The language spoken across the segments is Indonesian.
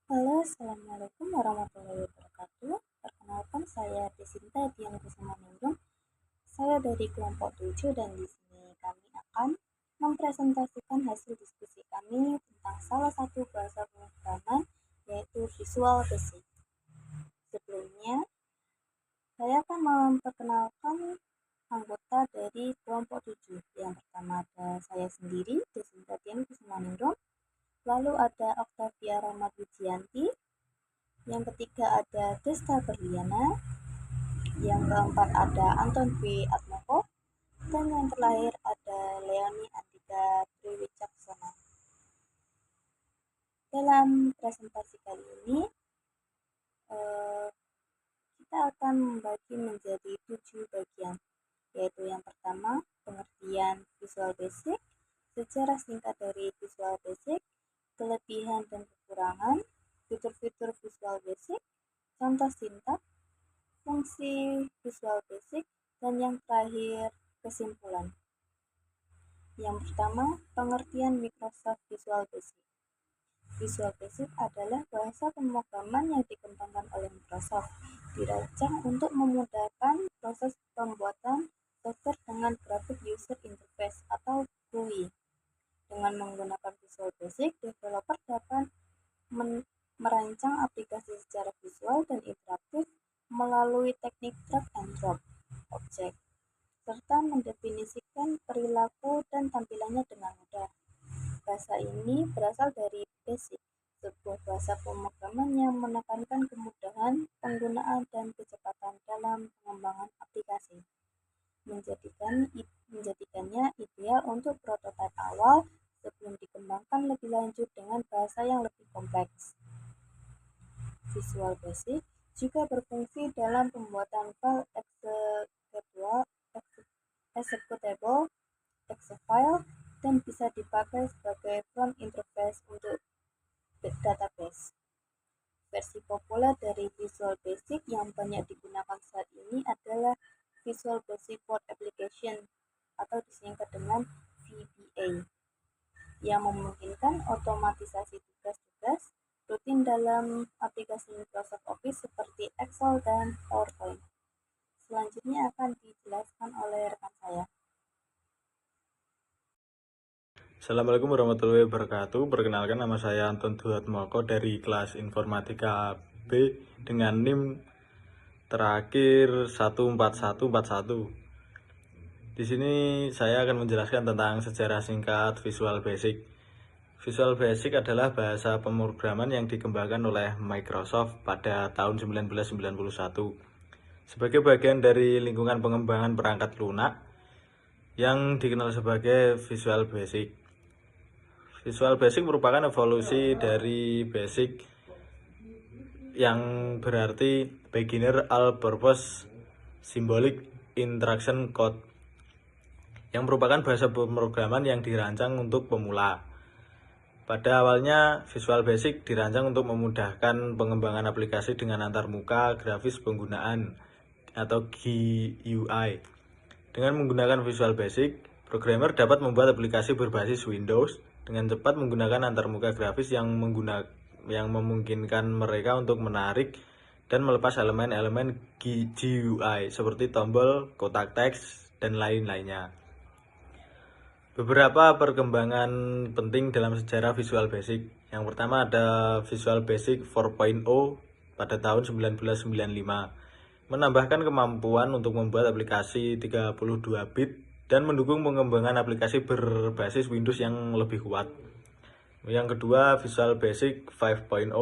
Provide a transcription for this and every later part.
Halo, Assalamualaikum warahmatullahi wabarakatuh. Perkenalkan, saya Desinta Dian Kusuma. Saya dari kelompok 7 dan di sini kami akan mempresentasikan hasil diskusi kami tentang salah satu bahasa pemrograman yaitu Visual Basic. Sebelumnya, saya akan memperkenalkan anggota dari kelompok 7. Yang pertama ada saya sendiri, Desinta Dian Kusuma. Lalu ada Octavia Ramadwijianti. Yang ketiga ada Desta Berliana, yang keempat ada Anton B. Atmoko, dan yang terakhir ada Leoni Andika Triwicaksono. Dalam presentasi kali ini, kita akan membagi menjadi 7 bagian, yaitu yang pertama, pengertian Visual Basic, sejarah singkat dari Visual Basic, kelebihan dan kekurangan, fitur-fitur Visual Basic, contoh sintaks, fungsi Visual Basic, dan yang terakhir kesimpulan. Yang pertama, pengertian Microsoft Visual Basic. Visual Basic adalah bahasa pemrograman yang dikembangkan oleh Microsoft, dirancang untuk memudahkan proses pembuatan software dengan Graphic User Interface atau GUI. Dengan menggunakan Visual Basic, developer dapat merancang aplikasi secara visual dan interaktif melalui teknik drag and drop objek, serta mendefinisikan perilaku dan tampilannya dengan mudah. Bahasa ini berasal dari BASIC, sebuah bahasa pemrograman yang menekankan kemudahan penggunaan dan kecepatan dalam pengembangan aplikasi, menjadikannya ideal untuk prototipe awal sebelum dikembangkan lebih lanjut dengan bahasa yang lebih kompleks. Visual Basic juga berfungsi dalam pembuatan file executable, exe file, dan bisa dipakai sebagai front interface untuk database. Versi populer dari Visual Basic yang banyak digunakan saat ini adalah Visual Basic for Application atau disingkat dengan VBA, yang memungkinkan otomatisasi tugas-tugas rutin dalam aplikasi Microsoft Office seperti Excel dan PowerPoint. Selanjutnya akan dijelaskan oleh rekan saya. Assalamualaikum warahmatullahi wabarakatuh. Perkenalkan, nama saya Anton Duatmoko dari kelas Informatika B dengan NIM terakhir 14141. Di sini saya akan menjelaskan tentang sejarah singkat Visual Basic. Visual Basic adalah bahasa pemrograman yang dikembangkan oleh Microsoft pada tahun 1991 sebagai bagian dari lingkungan pengembangan perangkat lunak yang dikenal sebagai Visual Basic. Visual Basic merupakan evolusi dari Basic yang berarti Beginner All-Purpose Symbolic Instruction Code, yang merupakan bahasa pemrograman yang dirancang untuk pemula. Pada awalnya, Visual Basic dirancang untuk memudahkan pengembangan aplikasi dengan antarmuka grafis penggunaan atau GUI. Dengan menggunakan Visual Basic, programmer dapat membuat aplikasi berbasis Windows dengan cepat menggunakan antarmuka grafis yang memungkinkan mereka untuk menarik dan melepas elemen-elemen GUI seperti tombol, kotak teks, dan lain-lainnya. Beberapa perkembangan penting dalam sejarah Visual Basic. Yang pertama ada Visual Basic 4.0 pada tahun 1995, menambahkan kemampuan untuk membuat aplikasi 32 bit dan mendukung pengembangan aplikasi berbasis Windows yang lebih kuat. Yang kedua, Visual Basic 5.0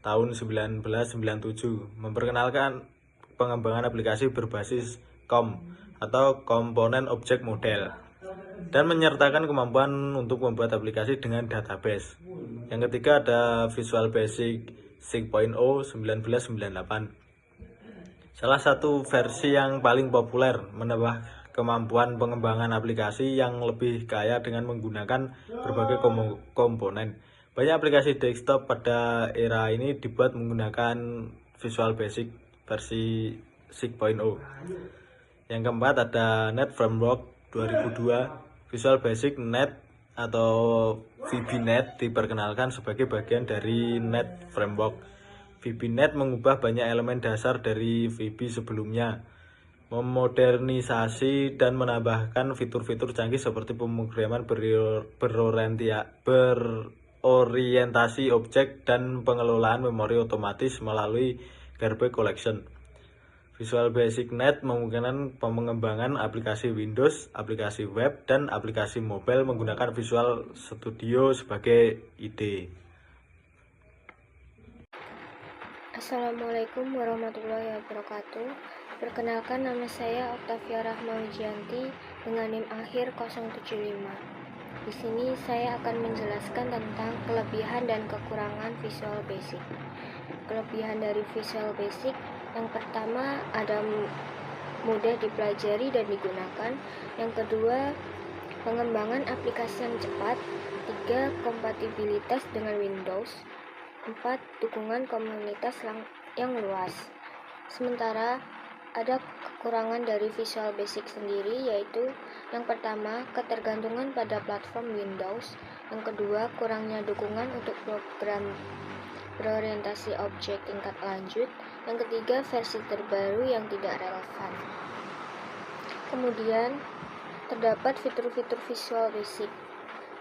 tahun 1997, memperkenalkan pengembangan aplikasi berbasis COM atau Component Object Model, dan menyertakan kemampuan untuk membuat aplikasi dengan database. Yang ketiga ada Visual Basic 6.0 1998. Salah satu versi yang paling populer, menambah kemampuan pengembangan aplikasi yang lebih kaya dengan menggunakan berbagai komponen. Banyak aplikasi desktop pada era ini dibuat menggunakan Visual Basic versi 6.0. Yang keempat ada Net Framework 2002. Visual Basic Net atau VB.NET diperkenalkan sebagai bagian dari Net Framework. VB.NET mengubah banyak elemen dasar dari VB sebelumnya, memodernisasi dan menambahkan fitur-fitur canggih seperti pemrograman berorientasi objek dan pengelolaan memori otomatis melalui garbage collection. Visual Basic Net memungkinkan pengembangan aplikasi Windows, aplikasi web, dan aplikasi mobile menggunakan Visual Studio sebagai IDE. Assalamualaikum warahmatullahi wabarakatuh. Perkenalkan, nama saya Oktavia Rahma Wijianti dengan NIM akhir 075. Di sini saya akan menjelaskan tentang kelebihan dan kekurangan Visual Basic. Kelebihan dari Visual Basic yang pertama ada mudah dipelajari dan digunakan. Yang kedua, pengembangan aplikasi yang cepat. 3. Kompatibilitas dengan Windows. 4. Dukungan komunitas yang luas. Sementara ada kekurangan dari Visual Basic sendiri, yaitu yang pertama, ketergantungan pada platform Windows. Yang kedua, kurangnya dukungan untuk program berorientasi objek tingkat lanjut. Yang ketiga, versi terbaru yang tidak relevan. Kemudian terdapat fitur-fitur Visual Basic.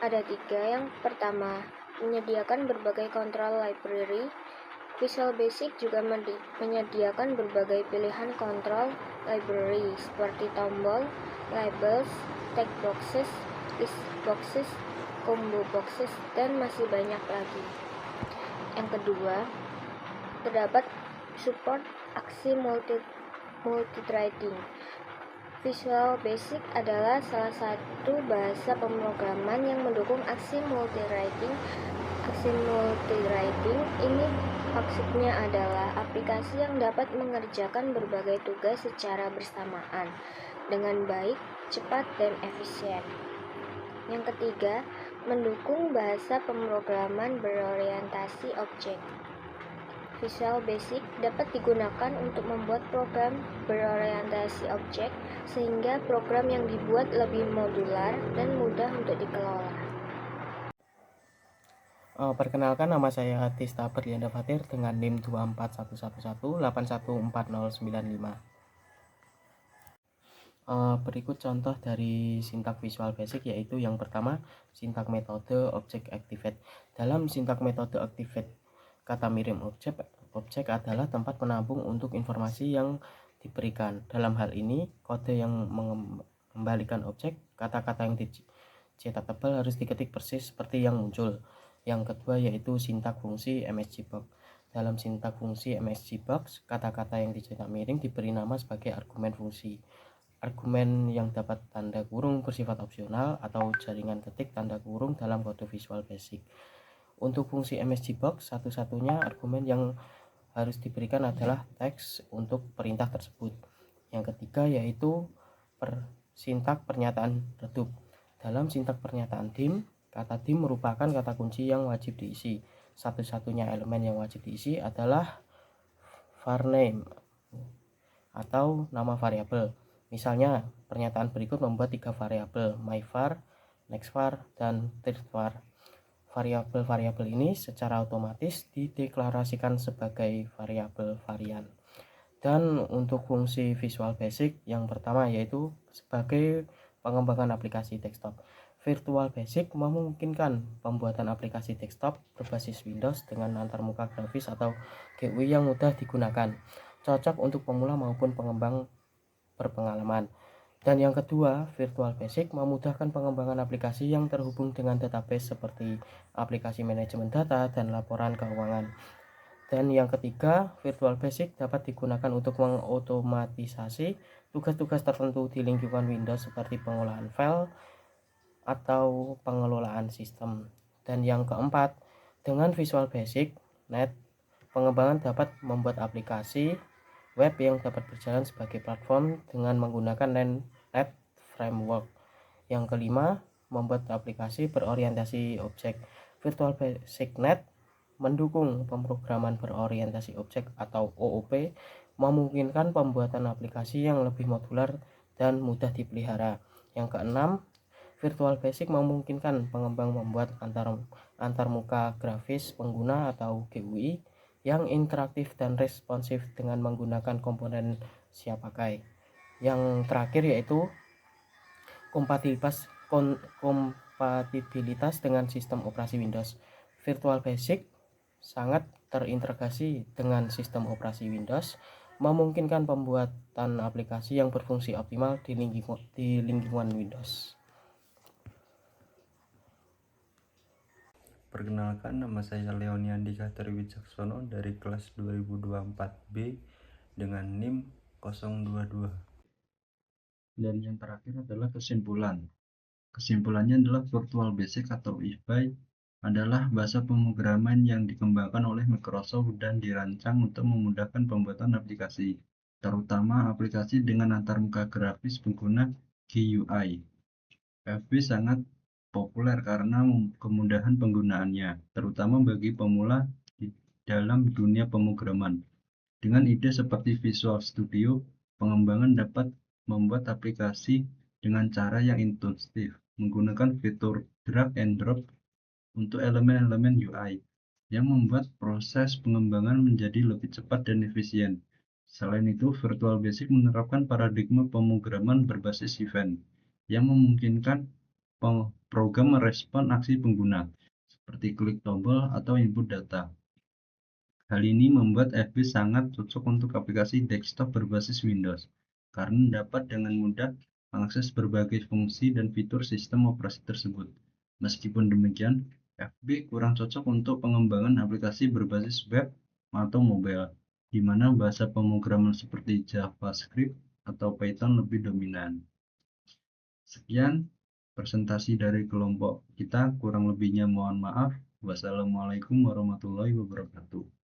Ada 3. Yang pertama, menyediakan berbagai control library. Visual Basic juga menyediakan berbagai pilihan control library seperti tombol, labels, text boxes, list boxes, combo boxes, dan masih banyak lagi. Yang kedua, terdapat support aksi multithreading. Visual Basic adalah salah satu bahasa pemrograman yang mendukung aksi multithreading. Aksi multithreading ini maksudnya adalah aplikasi yang dapat mengerjakan berbagai tugas secara bersamaan dengan baik, cepat, dan efisien. Yang ketiga, mendukung bahasa pemrograman berorientasi objek. Visual Basic dapat digunakan untuk membuat program berorientasi objek, sehingga program yang dibuat lebih modular dan mudah untuk dikelola. Perkenalkan, nama saya Tista Berlianda Fatir dengan NIM 2411181414095. Berikut contoh dari sintak Visual Basic, yaitu yang pertama, sintak metode object activate. Dalam sintak metode activate, kata mirim objek adalah tempat penampung untuk informasi yang diberikan. Dalam hal ini, kode yang mengembalikan objek, kata-kata yang dicetak tebal harus diketik persis seperti yang muncul. Yang kedua yaitu sintak fungsi MSGbox. Dalam sintak fungsi MSGbox, kata-kata yang dicetak miring diberi nama sebagai argumen fungsi. Argumen yang dapat tanda kurung bersifat opsional atau jaringan ketik tanda kurung dalam kode Visual Basic. Untuk fungsi MSGbox, satu-satunya argumen yang harus diberikan adalah teks untuk perintah tersebut. Yang ketiga yaitu sintak pernyataan redup. Dalam sintak pernyataan dim, kata dim merupakan kata kunci yang wajib diisi. Satu-satunya elemen yang wajib diisi adalah varname atau nama variabel. Misalnya, pernyataan berikut membuat 3 variabel, myvar, nextvar, dan thirdvar. Variabel-variabel ini secara otomatis dideklarasikan sebagai variabel varian. Dan untuk fungsi Visual Basic yang pertama yaitu sebagai pengembangan aplikasi desktop. Visual Basic memungkinkan pembuatan aplikasi desktop berbasis Windows dengan antarmuka grafis atau GUI yang mudah digunakan, cocok untuk pemula maupun pengembang berpengalaman. Dan yang kedua, Visual Basic memudahkan pengembangan aplikasi yang terhubung dengan database seperti aplikasi manajemen data dan laporan keuangan. Dan yang ketiga, Visual Basic dapat digunakan untuk mengotomatisasi tugas-tugas tertentu di lingkungan Windows seperti pengolahan file atau pengelolaan sistem. Dan yang keempat, dengan Visual Basic Net, pengembangan dapat membuat aplikasi web yang dapat berjalan sebagai platform dengan menggunakan Net Framework. Yang kelima, membuat aplikasi berorientasi objek. Visual Basic Net mendukung pemrograman berorientasi objek atau OOP, memungkinkan pembuatan aplikasi yang lebih modular dan mudah dipelihara. Yang keenam, Visual Basic memungkinkan pengembang membuat antarmuka grafis pengguna atau GUI yang interaktif dan responsif dengan menggunakan komponen siap pakai. Yang terakhir yaitu kompatibilitas dengan sistem operasi Windows. Visual Basic sangat terintegrasi dengan sistem operasi Windows, memungkinkan pembuatan aplikasi yang berfungsi optimal di lingkungan Windows. Perkenalkan, nama saya Leoni Andika Triwijaksono dari kelas 2024B dengan NIM 022. Dan yang terakhir adalah kesimpulan. Kesimpulannya adalah Visual Basic atau VBA adalah bahasa pemrograman yang dikembangkan oleh Microsoft dan dirancang untuk memudahkan pembuatan aplikasi, terutama aplikasi dengan antarmuka grafis pengguna GUI. VB sangat populer karena kemudahan penggunaannya, terutama bagi pemula di dalam dunia pemrograman. Dengan ide seperti Visual Studio, pengembangan dapat membuat aplikasi dengan cara yang intuitif, menggunakan fitur drag and drop untuk elemen-elemen UI, yang membuat proses pengembangan menjadi lebih cepat dan efisien. Selain itu, Visual Basic menerapkan paradigma pemrograman berbasis event, yang memungkinkan program merespon aksi pengguna, seperti klik tombol atau input data. Hal ini membuat FB sangat cocok untuk aplikasi desktop berbasis Windows, karena dapat dengan mudah mengakses berbagai fungsi dan fitur sistem operasi tersebut. Meskipun demikian, FB kurang cocok untuk pengembangan aplikasi berbasis web atau mobile, di mana bahasa pemrograman seperti JavaScript atau Python lebih dominan. Sekian presentasi dari kelompok kita, kurang lebihnya mohon maaf. Wassalamualaikum warahmatullahi wabarakatuh.